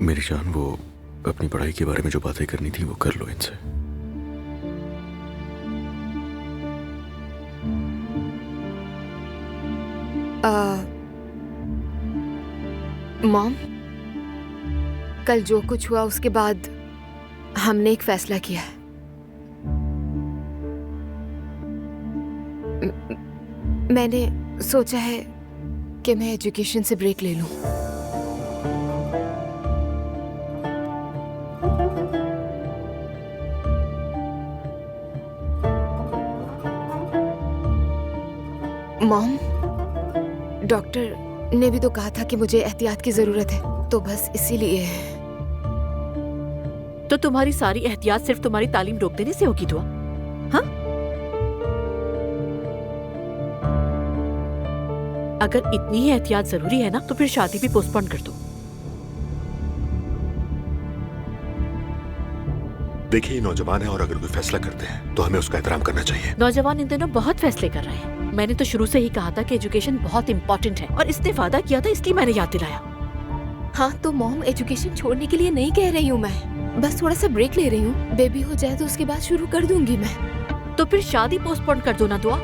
मेरी जान, वो अपनी पढ़ाई के बारे में जो बातें करनी थी वो कर लो इनसे। मॉम, कल जो कुछ हुआ उसके बाद हमने एक फैसला किया है। मैंने सोचा है कि मैं एजुकेशन से ब्रेक ले लूं। मॉम, डॉक्टर ने भी तो कहा था कि मुझे एहतियात की जरूरत है, तो बस इसीलिए। तो तुम्हारी सारी एहतियात सिर्फ तुम्हारी तालीम रोक देने से होगी दुआ? हाँ? अगर इतनी ही एहतियात जरूरी है ना तो फिर शादी भी पोस्टपोन कर दो। देखिए, ये नौजवान है और अगर कोई फैसला करते हैं तो हमें उसका एहतराम करना चाहिए। नौजवान इन दिनों बहुत फैसले कर रहे हैं। मैंने तो शुरू से ही कहा था कि एजुकेशन बहुत इंपॉर्टेंट है और इसने वादा किया था, इसलिए मैंने याद दिलाया। हाँ तो मॉम, एजुकेशन छोड़ने के लिए नहीं कह रही हूँ मैं, बस थोड़ा सा ब्रेक ले रही हूँ। बेबी हो जाए तो उसके बाद शुरू कर दूंगी मैं। तो फिर शादी पोस्टपोन कर दो ना दुआ।